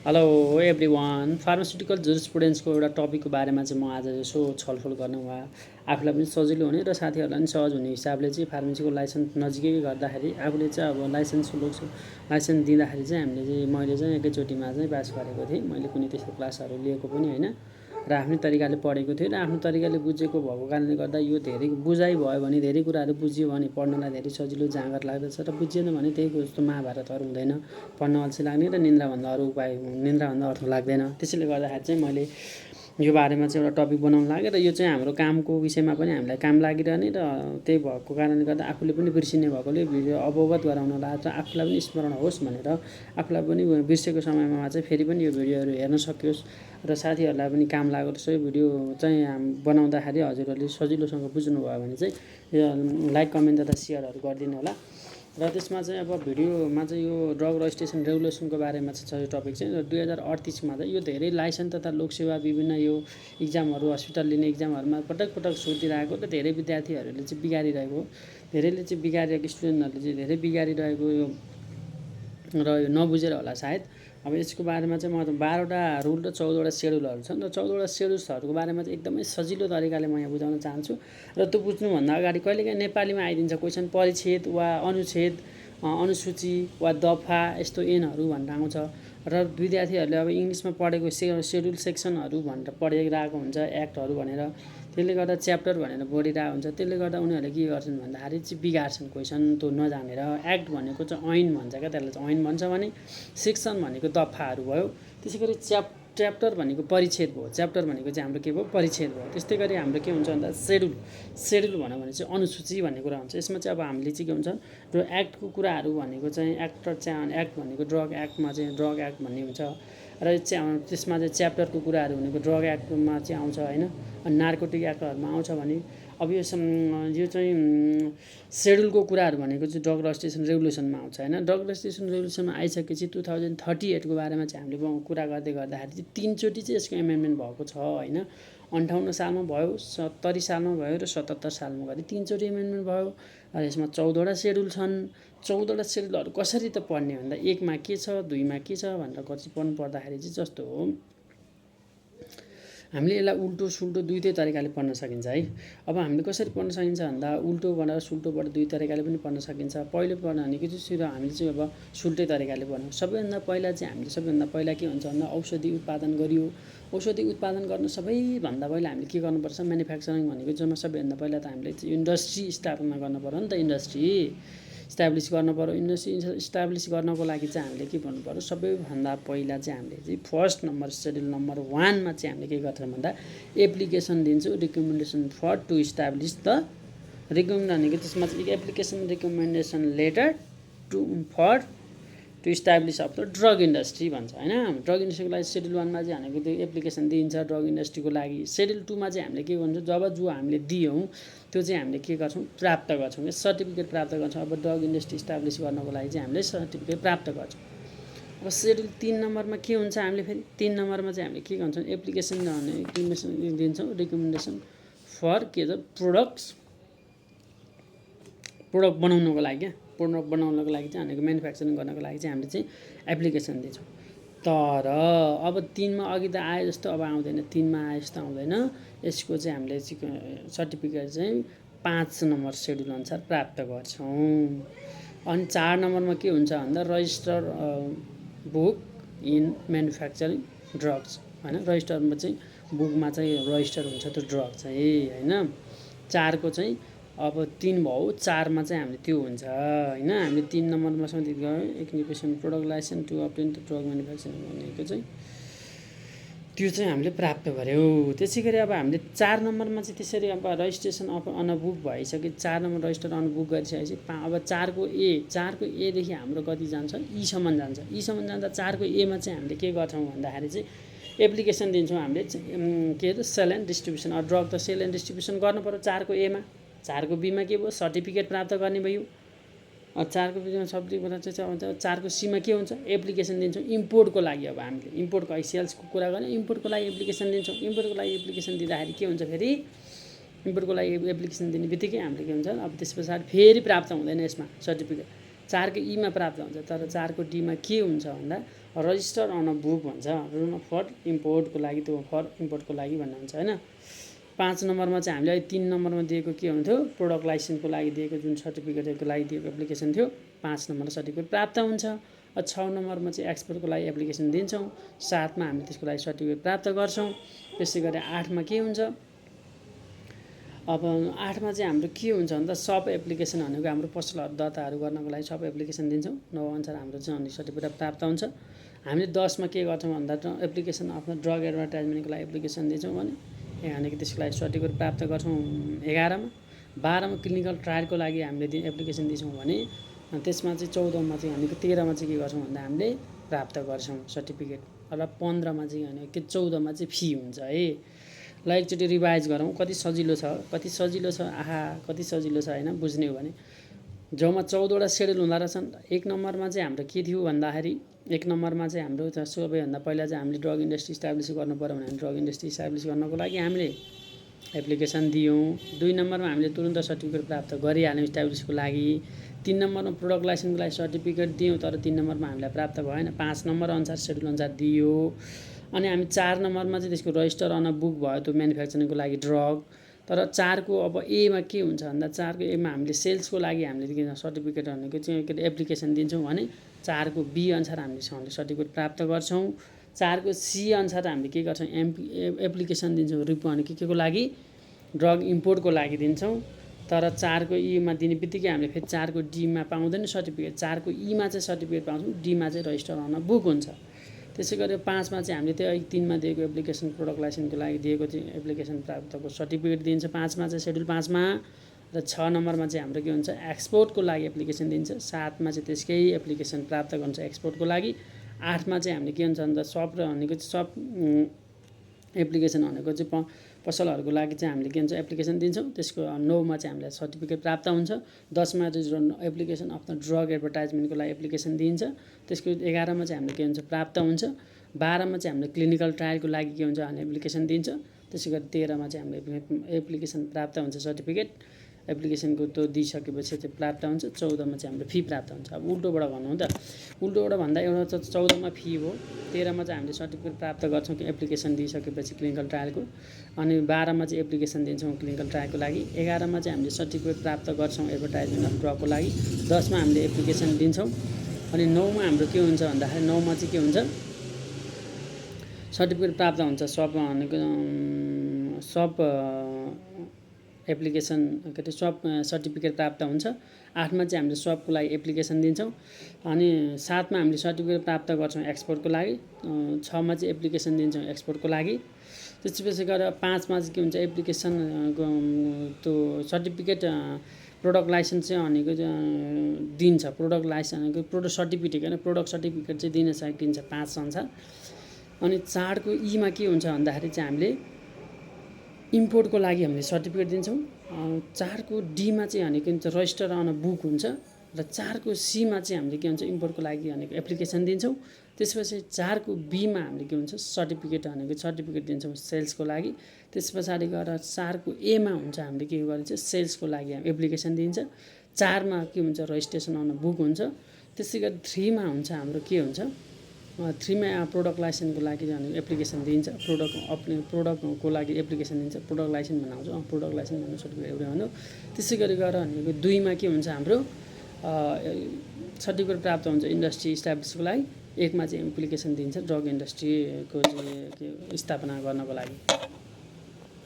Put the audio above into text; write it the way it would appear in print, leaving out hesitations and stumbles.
Hello everyone, pharmaceutical जुरिस्प्रुडेन्सको एउटा टपिकको बारेमा चाहिँ म आज यसो छलफल गर्न वा आफूलाई पनि सजिलो हुने र साथीहरूलाई पनि सहज हुने हिसाबले चाहिँ फार्मेसीको लाइसेन्स नजिकै गर्दाखेरि आफूले चाहिँ अब लाइसेन्स दिँदाखेरि चाहिँ मैले चाहिँ एकैचोटिमा चाहिँ पास गरेको थिएँ। मैले कुनै त्यस्तो क्लासहरू लिएको पनि होइन र आफ्नै तरिकाले पढेको थिएँ र आफ्नो तरिकाले बुझेको भएको कारणले गर्दा यो धेरै बुझाइ भयो भने धेरै कुराहरू बुझ्यो भने पढ्नलाई धेरै सजिलो जाँगर लाग्दछ र बुझिएन भने त्यही जस्तो महाभारतहरू हुँदैन, पढ्न अल्छी लाग्ने र निन्द्राभन्दा अर्थ लाग्दैन। त्यसैले गर्दाखेरि चाहिँ मैले यो बारेमा चाहिँ एउटा टपिक बनाउन लागेँ र यो चाहिँ हाम्रो कामको विषयमा पनि हामीलाई काम लागिरहने र त्यही भएको कारणले गर्दा आफूले पनि बिर्सिने भएकोले भिडियो अवगत गराउन लाग्छ, आफूलाई पनि स्मरण होस् भनेर आफूलाई पनि बिर्सेको समयमा चाहिँ फेरि पनि यो भिडियोहरू हेर्न सकियोस् र साथीहरूलाई पनि काम लागोस्। यो भिडियो चाहिँ बनाउँदाखेरि हजुरहरूले सजिलोसँग बुझ्नुभयो भने चाहिँ लाइक कमेन्ट तथा सेयरहरू गरिदिनु होला। र त्यसमा चाहिँ अब भिडियोमा चाहिँ यो ड्रग रजिस्ट्रेसन रेगुलेसनको बारेमा चाहिँ छ यो टपिक चाहिँ 2038मा चाहिँ यो धेरै लाइसेन्स तथा लोकसेवा विभिन्न यो इक्जामहरू हस्पिटल लिने इक्जामहरूमा पटक सोधिरहेको र धेरै विद्यार्थीहरूले चाहिँ बिगारिरहेको, धेरैले चाहिँ बिगारेको, स्टुडेन्टहरूले चाहिँ धेरै बिगारिरहेको यो र यो नबुझेर होला सायद। अब यसको बारेमा चाहिँ म 12वटा रुल र 14वटा सेड्युलहरू छन् र 14वटा सेड्युल्सहरूको बारेमा चाहिँ एकदमै सजिलो तरिकाले म यहाँ बुझाउन चाहन्छु र त्यो बुझ्नुभन्दा अगाडि कहिलेकाहीँ नेपालीमा आइदिन्छ क्वेसन परिच्छेद वा अनुच्छेद, अनुसूची वा दफा यस्तो एनहरू भनेर आउँछ र विद्यार्थीहरूले अब इङ्ग्लिसमा पढेको सेड्युल सेक्सनहरू भनेर पढिरहेको हुन्छ, एक्टहरू भनेर, त्यसले गर्दा च्याप्टर भनेर पढिरहेको हुन्छ। त्यसले गर्दा उनीहरूले के गर्छन् भन्दाखेरि चाहिँ बिगार्छन् क्वेसन त्यो नजानेर। एक्ट भनेको चाहिँ ऐन भन्छ क्या, त्यसलाई चाहिँ ऐन भन्छ भने सेक्सन भनेको दफाहरू भयो। त्यसै गरी च्याप्टर भनेको परिच्छेद भयो, च्याप्टर भनेको चाहिँ हाम्रो के भयो परिच्छेद भयो। त्यस्तै गरी हाम्रो के हुन्छ भन्दा सेड्युल भन्यो भने चाहिँ अनुसूची भन्ने कुरा हुन्छ। यसमा चाहिँ अब हामीले चाहिँ के हुन्छ र एक्टको कुराहरू भनेको चाहिँ एक्ट भनेको ड्रग एक्टमा चाहिँ ड्रग एक्ट भन्ने हुन्छ र त्यसमा चाहिँ च्याप्टरको कुराहरू भनेको ड्रग एक्टमा चाहिँ आउँछ होइन, अनि नार्कोटिक एक्टहरूमा आउँछ भने अब यो चाहिँ सेड्युलको कुराहरू भनेको चाहिँ ड्रग रजिस्ट्रेसन रेगुलेसनमा आउँछ होइन। ड्रग रजिस्ट्रेसन रेगुलेसनमा आइसकेपछि 2038को बारेमा चाहिँ हामीले कुरा गर्दै गर्दाखेरि चाहिँ 3 चोटि चाहिँ यसको एमेन्डमेन्ट भएको छ होइन। 58 सालमा भयो, 70 सालमा भयो र 77 सालमा गरी 3 चोटि एमेन्डमेन्ट भयो र यसमा 14वटा सेड्युल छन्। 14वटा सेड्युलहरू कसरी त पढ्ने भन्दा 1मा के छ 2मा के छ भनेर कति पढ्नु पर्दाखेरि चाहिँ जस्तो हो हामीले यसलाई उल्टो सुल्टो दुईटै तरिकाले पढ्न सकिन्छ है। अब हामीले कसरी पढ्न सकिन्छ भन्दा उल्टोबाट सुल्टोबाट दुई तरिकाले पनि पढ्न सकिन्छ। पहिलो पढ्न भनेको चाहिँ हामीले चाहिँ अब सुल्टै तरिकाले पढ्नु। सबैभन्दा पहिला के हुन्छ भन्दा औषधि उत्पादन गरियो। औषधि उत्पादन गर्न सबैभन्दा पहिला हामीले के गर्नुपर्छ, म्यानुफ्याक्चरिङ भनेको जम्मा सबैभन्दा पहिला त हामीले चाहिँ इन्डस्ट्री स्थापना गर्न पर्यो नि त। इन्डस्ट्री इस्टाब्लिस गर्नु पर्यो। इन्डस्ट्री इस्टाब्लिस गर्नको लागि चाहिँ हामीले के गर्नु पर्यो, सबैभन्दा पहिला चाहिँ हामीले चाहिँ फर्स्ट नम्बर सेड्युल नम्बर 1मा चाहिँ हामीले के गर्छौँ भन्दा एप्लिकेसन दिन्छौँ, recommendation for to establish the recommend भनेको त्यसमा चाहिँ application recommendation letter to establish of the drug industry भन्छ होइन। ड्रग इन्डस्ट्रीको लागि सेड्युल 1मा चाहिँ हामीले त्यो एप्लिकेसन दिइन्छ ड्रग इन्डस्ट्रीको लागि। सेड्युल 2मा चाहिँ हामीले के गर्छौँ, जब जो हामीले दियौँ त्यो चाहिँ हामीले के गर्छौँ प्राप्त गर्छौँ, सर्टिफिकेट प्राप्त गर्छौँ। अब ड्रग इन्डस्ट्री इस्टाब्लिस गर्नको लागि चाहिँ हामीले सर्टिफिकेट प्राप्त गर्छौँ। अब सेड्युल 3 नम्बरमा के हुन्छ, हामीले फेरि 3 नम्बरमा चाहिँ हामीले के गर्छौँ एप्लिकेसन दिन्छौँ रिकमेन्डेसन फर के छ प्रोडक्ट बनाउनको लागि क्या। प्रोडक्ट बनाउनको लागि चाहिँ हामीको म्यानुफ्याक्चरिङ गर्नको लागि चाहिँ हामीले चाहिँ एप्लिकेसन दिन्छौँ। तर अब 3मा अघि त आए जस्तो अब आउँदैन, 3मा आए जस्तो आउँदैन। यसको चाहिँ हामीले सर्टिफिकेट चाहिँ 5 नम्बर सेड्युल अनुसार प्राप्त गर्छौँ। अनि 4 नम्बरमा के हुन्छ भन्दा register book in manufacturing drugs होइन। रजिस्टरमा चाहिँ बुकमा चाहिँ रजिस्टर हुन्छ त्यो ड्रग चाहिँ होइन। 4को चाहिँ अब 3 भयो, 4मा चाहिँ हामीले त्यो हुन्छ होइन। हामीले 3 नम्बरमा सम्झित गयौँ application product licence to obtain the drug manufacturing भनेको चाहिँ त्यो चाहिँ हामीले प्राप्त गऱ्यौँ। त्यसै गरी अब हामीले 4 नम्बरमा चाहिँ त्यसरी अब रजिस्ट्रेसन अन बुक भइसक्यो, 4 नम्बर रजिस्टर अन बुक गरिसकेपछि अब 4को एदेखि हाम्रो कति जान्छ ईसम्म जान्छ। ईसम्म जाँदा 4को एमा चाहिँ हामीले के गर्छौँ भन्दाखेरि चाहिँ एप्लिकेसन दिन्छौँ हामीले के अरे सेल एन्ड डिस्ट्रिब्युसन। अब ड्रग त सेल एन्ड डिस्ट्रिब्युसन गर्नु पर्यो 4को एमा। 4को बीमा के भयो सर्टिफिकेट प्राप्त गर्ने भयो। 4को बीमा सर्टिफिकेट चाहिँ 4को सीमा के हुन्छ एप्लिकेसन दिन्छौँ इम्पोर्टको लागि। अब हामीले इम्पोर्टको सेल्सको कुरा गर्ने, इम्पोर्टको लागि एप्लिकेसन दिन्छौँ। इम्पोर्टको लागि एप्लिकेसन दिँदाखेरि के हुन्छ फेरि इम्पोर्टको लागि एप्लिकेसन दिने बित्तिकै हामीले के हुन्छ अब त्यस पछाडि फेरि प्राप्त हुँदैन यसमा सर्टिफिकेट। 4 को ईमा प्राप्त हुन्छ। तर 4 को डीमा के हुन्छ भन्दा रजिस्टर अन अ बुक भन्छ फर इम्पोर्टको लागि, त्यो फर इम्पोर्टको लागि भन्ने हुन्छ हैन। 5 नम्बरमा चाहिँ हामीले 3 नम्बरमा दिएको के हुन्थ्यो, प्रोडक्ट लाइसेन्सको लागि दिएको जुन सर्टिफिकेटको लागि दिएको एप्लिकेसन थियो, 5 नम्बर सर्टिफिकेट प्राप्त हुन्छ। 6 नम्बरमा चाहिँ एक्सपोर्टको लागि एप्लिकेसन दिन्छौँ, 7 मा हामीले त्यसको लागि सर्टिफिकेट प्राप्त गर्छौँ। त्यसै गरी 8 मा के हुन्छ, अब 8 मा चाहिँ हाम्रो के हुन्छ भन्दा सब एप्लिकेसन भनेको हाम्रो पसलहरू दर्ताहरू गर्नको लागि सब एप्लिकेसन दिन्छौँ। 9 अनुसार हाम्रो चाहिँ अनि सर्टिफिकेट प्राप्त हुन्छ। हामीले 10 मा के गर्छौँ भन्दा एप्लिकेसन आफ्नो ड्रग एडभर्टाइजमेन्टको लागि एप्लिकेसन दिन्छौँ भने भनेको त्यसको लागि सर्टिफिकेट प्राप्त गर्छौँ 11 मा। 12 मा क्लिनिकल ट्रायलको लागि हामीले एप्लिकेसन दिन्छौँ भने त्यसमा चाहिँ 14 मा चाहिँ भनेको 13 मा चाहिँ के गर्छौँ भन्दा हामीले प्राप्त गर्छौँ सर्टिफिकेट। र 15 मा चाहिँ भनेको 14 मा चाहिँ फी हुन्छ है। ल एकचोटि रिभाइज गरौँ, कति सजिलो छ, कति सजिलो छ, आहा कति सजिलो छ हैन, बुझ्ने हो भने। जम्मा 14 वटा सेड्युल हुँदा रहेछन्। 1 नम्बरमा चाहिँ हाम्रो के थियो भन्दाखेरि 1 नम्बरमा चाहिँ हाम्रो सबैभन्दा पहिला चाहिँ हामीले ड्रग इन्डस्ट्री इस्टाब्लिस गर्नु पर्यो भने ड्रग इन्डस्ट्री इस्टाब्लिस गर्नको लागि हामीले एप्लिकेसन दियौँ। 2 नम्बरमा हामीले तुरुन्त सर्टिफिकेट प्राप्त गरिहाल्यौँ इस्टाब्लिसको लागि। 3 नम्बरमा प्रोडक्ट लाइसेन्सको लागि सर्टिफिकेट दियौँ, तर 3 नम्बरमा हामीलाई प्राप्त भएन। 5 नम्बर अनुसार सेड्युल अनुसार दियो। अनि हामी 4 नम्बरमा चाहिँ त्यसको रजिस्टर अन बुक भयो त्यो म्यानुफ्याक्चरिङको लागि ड्रग। तर 4 को अब एमा के हुन्छ भन्दा 4 को एमा हामीले सेल्सको लागि हामीले सर्टिफिकेट भनेको चाहिँ एप्लिकेसन दिन्छौँ भने 4 को बी अनुसार हामीले सर्टिफिकेट प्राप्त गर्छौँ। 4 को सी अनुसार हामीले के गर्छौँ, एप्लिकेसन दिन्छौँ भने के को लागि, ड्रग इम्पोर्टको लागि दिन्छौँ। तर 4 को ईमा दिने बित्तिकै हामीले फेरि 4 को डीमा पाउँदैन सर्टिफिकेट, 4 को ईमा चाहिँ सर्टिफिकेट पाउँछौँ, डीमा चाहिँ रजिस्टर अन बुक हुन्छ। त्यसै गरी 5 मा चाहिँ हामीले त्यो 3 मा दिएको एप्लिकेसन प्रोडक्ट लाइसेन्सको लागि दिएको चाहिँ एप्लिकेसन प्राप्तको सर्टिफिकेट दिन्छ 5 मा चाहिँ सेड्युल 5 मा। र 6 नम्बरमा चाहिँ हाम्रो के हुन्छ, एक्सपोर्टको लागि एप्लिकेसन दिन्छ। 7 मा चाहिँ त्यसकै एप्लिकेसन प्राप्त गर्छ एक्सपोर्टको लागि। 8 मा चाहिँ हामीले के हुन्छ भन्दा सब भनेको चाहिँ सब एप्लिकेसन भनेको चाहिँ पसलहरूको लागि चाहिँ हामीले के हुन्छ एप्लिकेसन दिन्छौँ। त्यसको 9 मा चाहिँ हामीलाई सर्टिफिकेट प्राप्त हुन्छ। 10 मा चाहिँ एप्लिकेसन अफ द ड्रग एडभर्टाइजमेन्टको लागि एप्लिकेसन दिन्छ। त्यसको 11 मा चाहिँ हामीले के हुन्छ प्राप्त हुन्छ। 12 मा चाहिँ हामीले क्लिनिकल ट्रायलको लागि के हुन्छ भने एप्लिकेसन दिन्छ। त्यसै गरी 13 मा चाहिँ हामीले एप्लिकेसन प्राप्त हुन्छ सर्टिफिकेट। एप्लिकेसनको त्यो दिइसकेपछि चाहिँ प्राप्त हुन्छ। 14 मा चाहिँ हाम्रो फी प्राप्त हुन्छ। अब उल्टोबाट भन्नु हो त, उल्टोबाट भन्दा एउटा 14 मा फी हो, 13 मा चाहिँ हामीले सर्टिफिकेट प्राप्त गर्छौँ कि एप्लिकेसन दिइसकेपछि क्लिनिकल ट्रायलको। अनि 12 मा चाहिँ एप्लिकेसन दिन्छौँ क्लिनिकल ट्रायलको लागि। 11 मा चाहिँ हामीले सर्टिफिकेट प्राप्त गर्छौँ एडभर्टाइजमेन्ट अफ ड्रगको लागि। 10 मा हामीले एप्लिकेसन दिन्छौँ। अनि 9 मा हाम्रो के हुन्छ भन्दाखेरि 9 मा चाहिँ के हुन्छ, सर्टिफिकेट प्राप्त हुन्छ सब भनेको सब एप्लिकेसन के अरे सब सर्टिफिकेट प्राप्त हुन्छ। 8 मा चाहिँ हामीले सबको लागि एप्लिकेसन दिन्छौँ। अनि 7 मा हामीले सर्टिफिकेट प्राप्त गर्छौँ एक्सपोर्टको लागि। 6 मा चाहिँ एप्लिकेसन दिन्छौँ एक्सपोर्टको लागि। त्यसपछि गएर 5 मा चाहिँ के हुन्छ, एप्लिकेसन त्यो सर्टिफिकेट प्रोडक्ट लाइसेन्स चाहिँ भनेको दिन्छ। प्रोडक्ट लाइसेन्स भनेको प्रोडक्ट सर्टिफिकेट होइन, प्रोडक्ट सर्टिफिकेट चाहिँ दिन सकिन्छ 5 अनुसार। अनि 4 को ईमा के हुन्छ भन्दाखेरि चाहिँ हामीले इम्पोर्टको लागि हामीले सर्टिफिकेट दिन्छौँ। 4 को डीमा चाहिँ भनेको हुन्छ रजिस्टर अन बुक हुन्छ। र 4 को सीमा चाहिँ हामीले के हुन्छ इम्पोर्टको लागि भनेको एप्लिकेसन दिन्छौँ। त्यसपछि 4 को बीमा हामीले के हुन्छ सर्टिफिकेट भनेको सर्टिफिकेट दिन्छौँ सेल्सको लागि। त्यस पछाडि गएर 4 को एमा हुन्छ हामीले के गरिन्छ सेल्सको लागि एप्लिकेसन दिन्छ। 4 मा के हुन्छ रजिस्ट्रेसन अन बुक हुन्छ। त्यसै गरी 3 मा हुन्छ हाम्रो के हुन्छ, 3 मा प्रोडक्ट लाइसेन्सको लागि भनेको एप्लिकेसन दिन्छ। प्रोडक्टको लागि एप्लिकेसन दिन्छ। प्रोडक्ट लाइसेन्स भन्न आउँछ, प्रोडक्ट लाइसेन्स भन्नु सर्टिफिकेट एउटै भन्नु। त्यसै गरी गएर भनेको 2 मा के हुन्छ हाम्रो सर्टिफिकेट प्राप्त हुन्छ इन्डस्ट्री इस्टाब्लिसको लागि। 1 मा चाहिँ एप्लिकेसन दिन्छ ड्रग इन्डस्ट्रीको स्थापना गर्नको लागि।